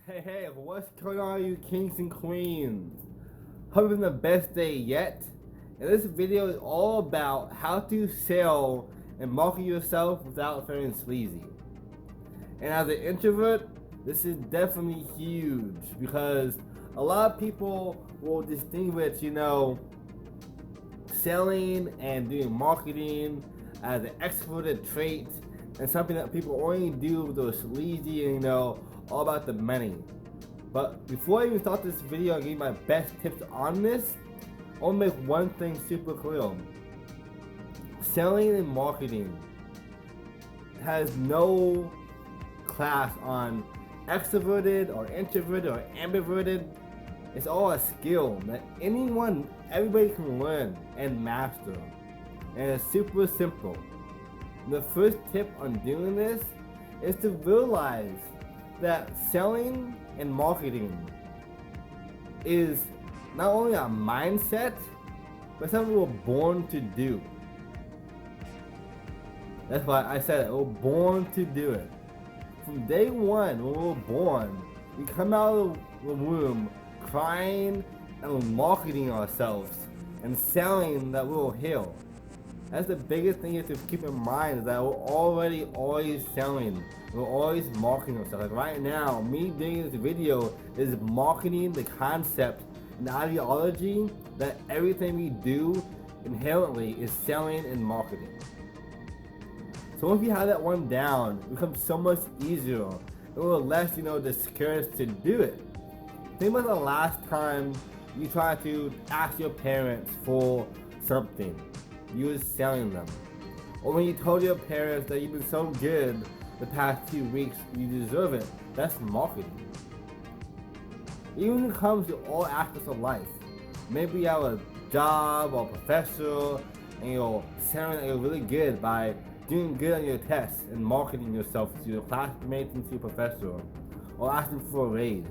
Hey, what's going on, you kings and queens? Hope it's the best day yet. And this video is all about how to sell and market yourself without feeling sleazy. And as an introvert, this is definitely huge because a lot of people will distinguish, selling and doing marketing as an extroverted trait and something that people only do with those sleazy and all about the money. But before I even start this video and give you my best tips on this, I want to make one thing super clear. Selling and marketing has no class on extroverted or introverted or ambiverted. It's all a skill that everybody can learn and master. And it's super simple. The first tip on doing this is to realize that selling and marketing is not only a mindset, but something we're born to do. That's why I said it, we're born to do it. From day one, when we're born, we come out of the womb crying and marketing ourselves and selling that we'll heal. That's the biggest thing you have to keep in mind, is that we're already always selling. We're always marketing ourselves. Like right now, me doing this video is marketing the concept and the ideology that everything we do inherently is selling and marketing. So once you have that one down, it becomes so much easier and we're less, discouraged to do it. Think about the last time you tried to ask your parents for something. You were selling them. Or when you told your parents that you've been so good the past 2 weeks, you deserve it. That's marketing. Even when it comes to all aspects of life. Maybe you have a job or professor and you're selling that you're really good by doing good on your tests and marketing yourself to your classmates and to your professor. Or asking for a raise.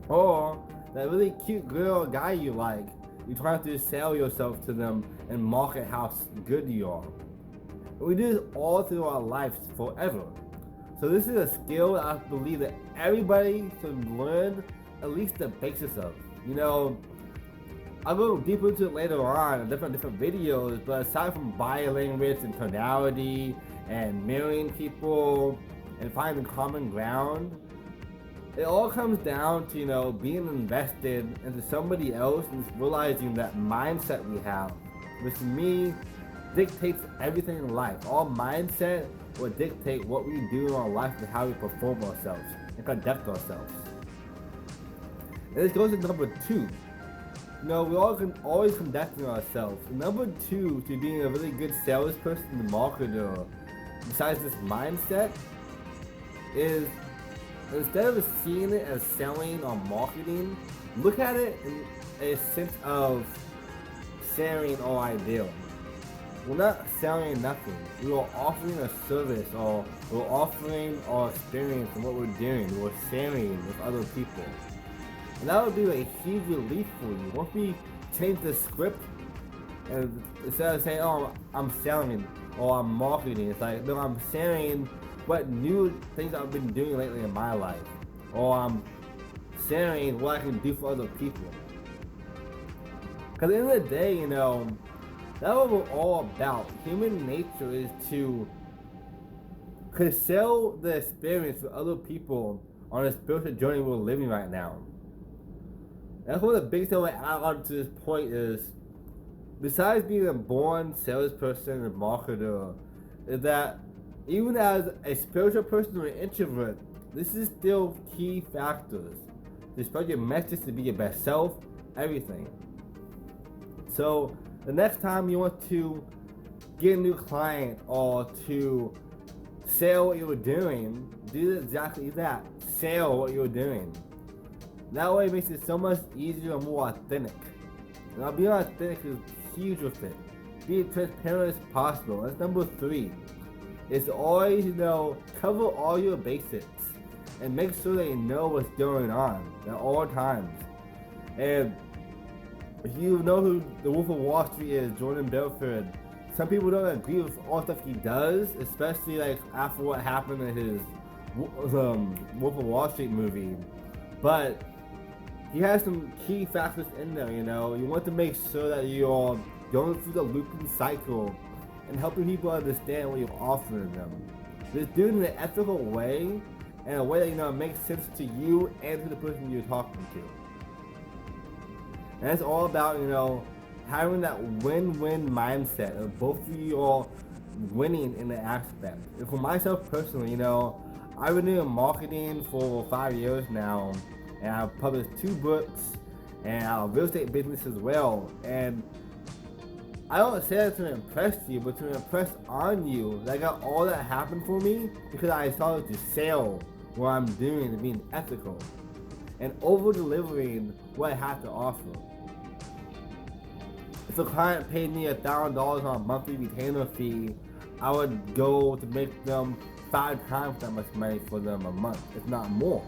Or that really cute girl or guy you like, you're trying to sell yourself to them and market how good you are. And we do this all through our lives forever. So this is a skill that I believe that everybody should learn at least the basics of. I'll go deeper into it later on in different videos, but aside from body language and tonality and mirroring people and finding common ground, it all comes down to, being invested into somebody else and just realizing that mindset we have, which to me dictates everything in life. Our mindset will dictate what we do in our life and how we perform ourselves and conduct ourselves. And this goes to number two. We all can always conducting ourselves. And number two to being a really good salesperson and marketer, besides this mindset, is instead of seeing it as selling or marketing, look at it in a sense of sharing our idea. We're not selling nothing. We are offering a service, or we're offering our experience and what we're doing. We're sharing with other people. And that would be a huge relief for you. Once we change the script, and instead of saying, oh, I'm selling or I'm marketing, it's like, no, I'm sharing what new things I've been doing lately in my life, or I'm sharing what I can do for other people. Because at the end of the day, that's what we're all about. Human nature is to sell the experience with other people on the spiritual journey we're living right now. That's one of the biggest things I add on to this point is, besides being a born salesperson and marketer, is that even as a spiritual person or an introvert, this is still key factors to spread your message, to be your best self, everything. So the next time you want to get a new client or to sell what you're doing, do exactly that. Sell what you're doing. That way it makes it so much easier and more authentic. Now being authentic is huge with it. Be as transparent as possible. That's number three. Is always, cover all your basics and make sure that you know what's going on at all times. And if you know who the Wolf of Wall Street is, Jordan Belfort, some people don't agree with all stuff he does, especially like after what happened in his Wolf of Wall Street movie, but he has some key factors in there. You know, you want to make sure that you're going through the looping cycle and helping people understand what you're offering them. Just doing it in an ethical way and a way that, you know, makes sense to you and to the person you're talking to. And it's all about, you know, having that win-win mindset of both of you all winning in the aspect. And for myself personally, you know, I've been doing marketing for 5 years now, and I've published 2 books and a real estate business as well. And I don't say that to impress you, but to impress on you that I got all that happen for me because I started to sell what I'm doing and being ethical and over-delivering what I have to offer. If a client paid me $1,000 on a monthly retainer fee, I would go to make them 5 times that much money for them a month, if not more.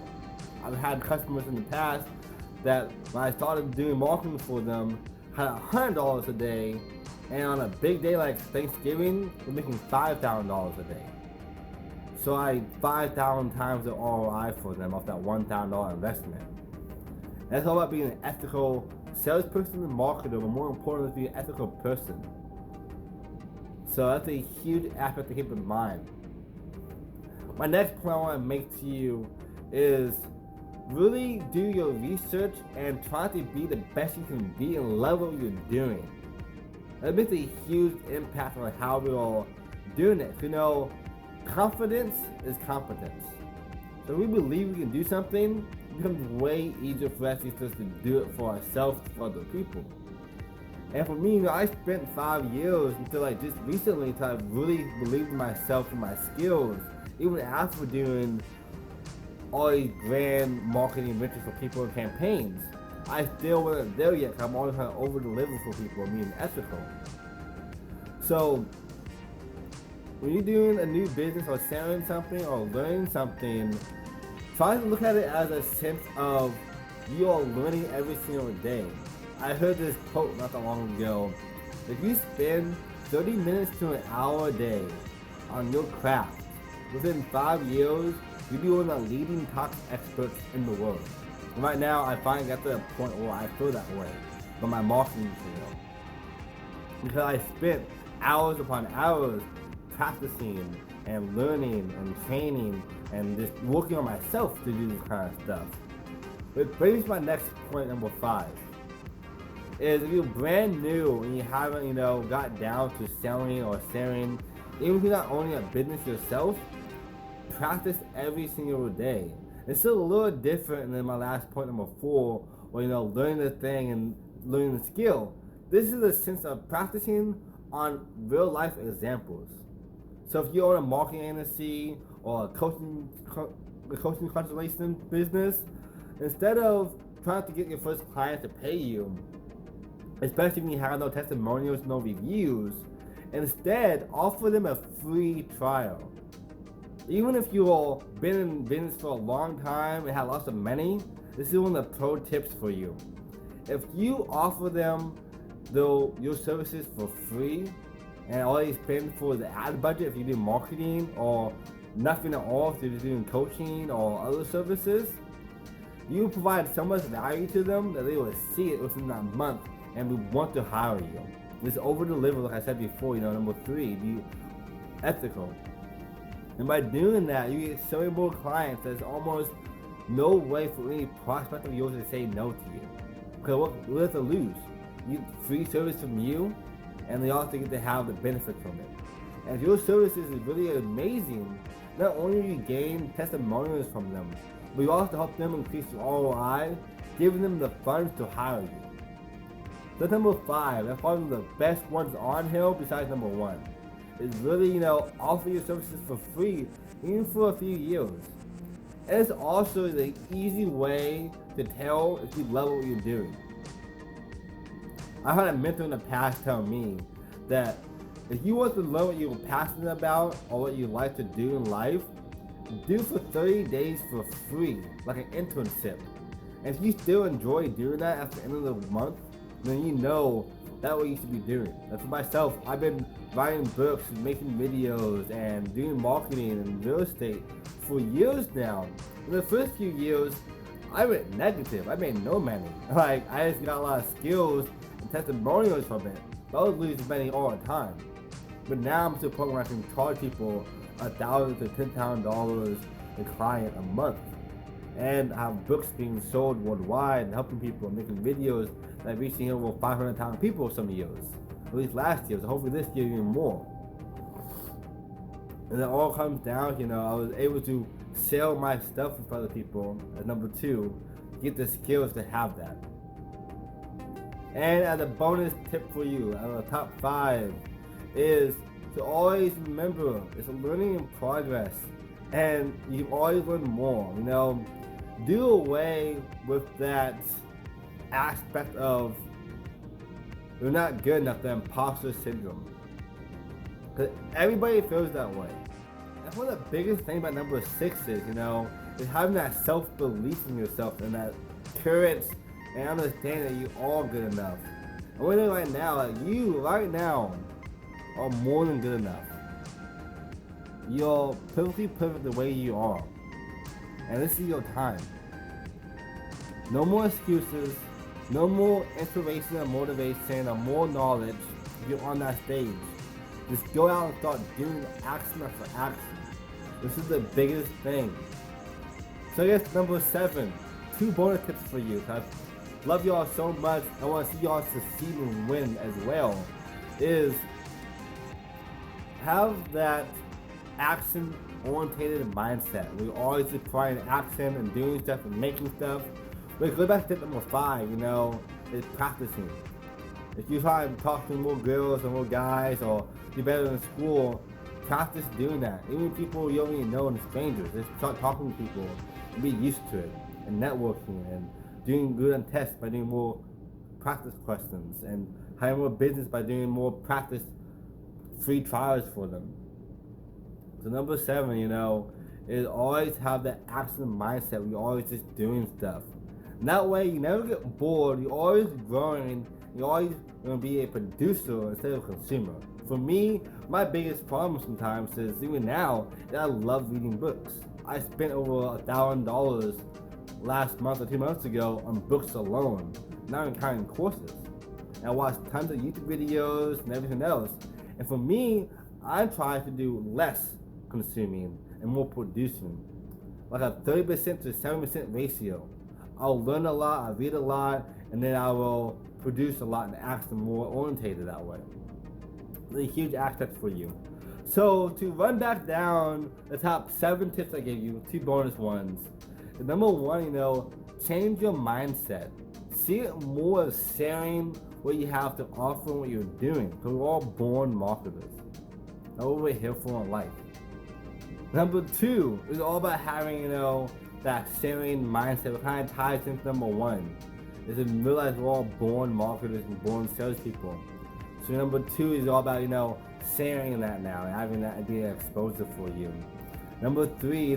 I've had customers in the past that when I started doing marketing for them had $100 a day, and on a big day like Thanksgiving, we're making $5,000 a day. So I 5,000 times the ROI for them off that $1,000 investment. That's all about being an ethical salesperson and marketer, but more importantly, be an ethical person. So that's a huge aspect to keep in mind. My next point I want to make to you is really do your research and try to be the best you can be and love what you're doing. That makes a huge impact on how we're all doing it. You know, confidence is competence. So if we believe we can do something, it becomes way easier for us just to do it for ourselves, for other people. And for me, you know, I spent 5 years until like just recently until I really believed in myself and my skills, even after doing all these grand marketing ventures for people and campaigns. I still wasn't there yet. I'm always trying to over-deliver for people and being ethical. So when you're doing a new business or selling something or learning something, try to look at it as a sense of you are learning every single day. I heard this quote not that long ago. If you spend 30 minutes to an hour a day on your craft, within 5 years, you'll be one of the leading top experts in the world. And right now, I finally got to the point where I feel that way from my marketing field. Because I spent hours upon hours practicing and learning and training and just working on myself to do this kind of stuff. Which brings me to my next point, number 5. Is if you're brand new and you haven't, you know, got down to selling or sharing, even if you're not owning a business yourself, practice every single day. It's still a little different than my last point, number 4, where, you know, learning the thing and learning the skill. This is a sense of practicing on real life examples. So if you own a marketing agency or a coaching consultation business, instead of trying to get your first client to pay you, especially when you have no testimonials, no reviews, instead offer them a free trial. Even if you've been in business for a long time and have lots of money, this is one of the pro tips for you. If you offer them your services for free and all you spend for the ad budget if you do marketing or nothing at all if you're just doing coaching or other services, you provide so much value to them that they will see it within that month and will want to hire you. This over-deliver, like I said before, you know, number 3, be ethical. And by doing that, you get so many more clients there's almost no way for any prospect of yours to say no to you. Because what do you have to lose? You get free service from you, and they also get to have the benefit from it. And if your services is really amazing, not only do you gain testimonials from them, but you also help them increase your ROI, giving them the funds to hire you. So number 5, that's probably the best ones on here besides number 1. Is really, you know, offer your services for free, even for a few years. And it's also the easy way to tell if you love what you're doing. I had a mentor in the past tell me that if you want to learn what you're passionate about or what you like to do in life, do for 30 days for free, like an internship. And if you still enjoy doing that at the end of the month, then you know That's what you should be doing. And for myself, I've been writing books and making videos and doing marketing and real estate for years now. In the first few years, I went negative. I made no money. Like, I just got a lot of skills and testimonials from it. But I was losing money all the time. But now I'm to the point where I can charge people $1,000 to $10,000 a client a month. And I have books being sold worldwide and helping people and making videos that are reaching over 500,000 people some years. At least last year, so hopefully this year even more. And it all comes down, I was able to sell my stuff with other people, as number 2, get the skills to have that. And as a bonus tip for you, the top 5 is to always remember it's a learning in progress, and you can always learn more. Do away with that aspect of you're not good enough, the imposter syndrome, because everybody feels that way. That's one of the biggest things about number 6 is having that self-belief in yourself and that courage and understand that you are good enough. And we know right now, you right now are more than good enough. You're perfectly perfect the way you are. And this is your time. No more excuses, no more inspiration or motivation or more knowledge. You're on that stage. Just go out and start doing action after action. This is the biggest thing. So I guess number 7, 2 bonus tips for you. I love y'all so much. I want to see y'all succeed and win as well. Is have that action-oriented mindset. We always applying action and doing stuff and making stuff. But go back to tip number 5, is practicing. If you try to talk to more girls or more guys or do better in school, practice doing that. Even people you don't even know and strangers, just start talking to people and be used to it. And networking and doing good on tests by doing more practice questions and having more business by doing more practice free trials for them. So number 7, is always have that action mindset. We're always just doing stuff. And that way you never get bored. You're always growing. You're always going to be a producer instead of a consumer. For me, my biggest problem sometimes is even now that I love reading books. I spent over $1,000 last month or 2 months ago on books alone, not even counting courses. And I watched tons of YouTube videos and everything else. And for me, I try to do less consuming and more producing, like a 30% to 70% ratio. I'll learn a lot, I read a lot, and then I will produce a lot and act more orientated that way. It's a huge aspect for you. So to run back down the top 7 tips I gave you, 2 bonus ones. The number 1, change your mindset. See it more as sharing what you have to offer and what you're doing. Because we're all born marketers. That's what we're here for in life. Number 2 is all about having, that sharing mindset. It kind of ties into number 1. Is to realize we're all born marketers and born salespeople. So number 2 is all about, sharing that now and having that being exposure for you. Number 3,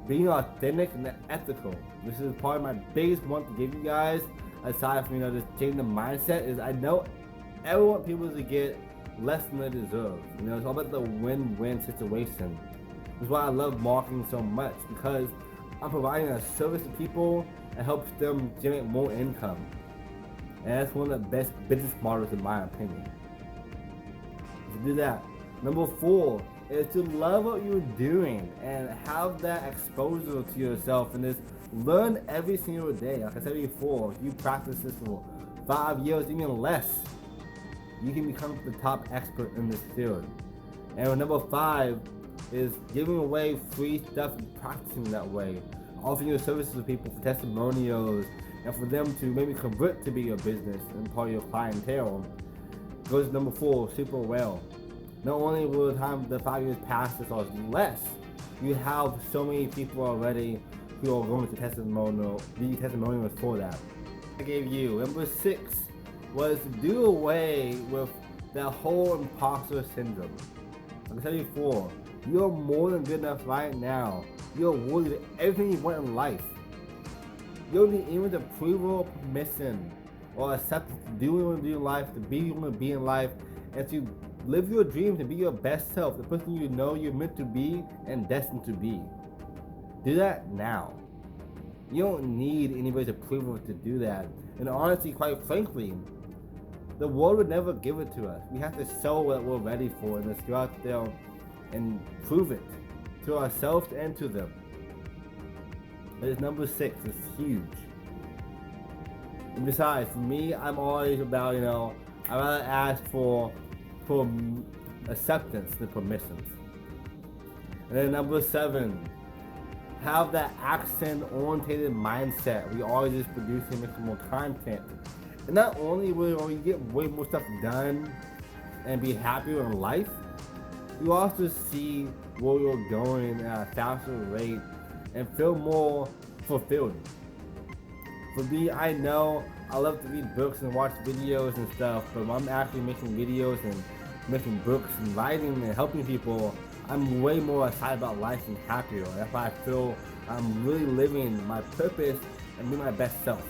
being authentic and ethical. This is probably my biggest one to give you guys, aside from, just changing the mindset, is I know everyone wants people to get less than they deserve. It's all about the win-win situation. That's why I love marketing so much, because I'm providing a service to people that helps them generate more income. And that's one of the best business models in my opinion. To do that. Number 4 is to love what you're doing and have that exposure to yourself and just learn every single day. Like I said before, if you practice this for 5 years, even less, you can become the top expert in this field. And number 5 is giving away free stuff and practicing that way. Offering your services to people for testimonials and for them to maybe convert to be your business and part of your clientele. Goes to number 4 super well. Not only will the 5 years pass this or less, you have so many people already who are going to be testimonials for that. I gave you. Number 6 was to do away with that whole imposter syndrome. Like I said before, you're more than good enough right now. You're worthy of everything you want in life. You don't need even the approval or permission or acceptance to do what you want to do in life, to be who you want to be in life, and to live your dreams and be your best self, the person you know you're meant to be and destined to be. Do that now. You don't need anybody's approval to do that. And honestly, quite frankly, the world would never give it to us. We have to show what we're ready for and let's go out there and prove it to ourselves and to them. That is number 6. It's huge. And besides, for me, I'm always about, I rather ask for acceptance than permissions. And then number 7, have that action-oriented mindset. We always just produce and make more content. And not only will you get way more stuff done and be happier in life, you also see where you're going at a faster rate and feel more fulfilled. For me, I know I love to read books and watch videos and stuff, but when I'm actually making videos and making books and writing and helping people, I'm way more excited about life and happier. That's why I feel I'm really living my purpose and being my best self.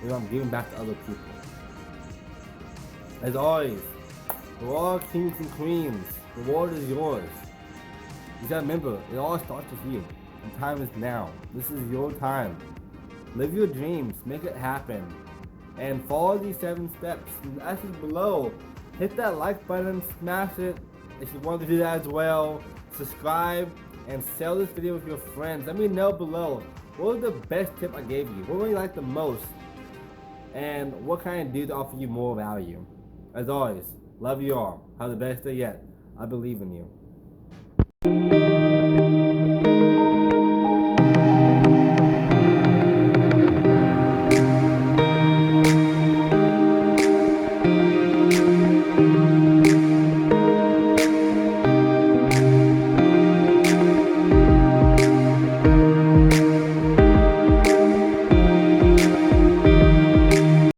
I'm giving back to other people. As always, we're all kings and queens. The world is yours. You gotta remember, it all starts with you. The time is now. This is your time. Live your dreams. Make it happen. And follow these 7 steps. And actually below, hit that like button, smash it. If you want to do that as well, subscribe and share this video with your friends. Let me know below, what was the best tip I gave you? What really liked the most? And what kind of dudes offer you more value? As always, love you all. Have the best day yet. I believe in you.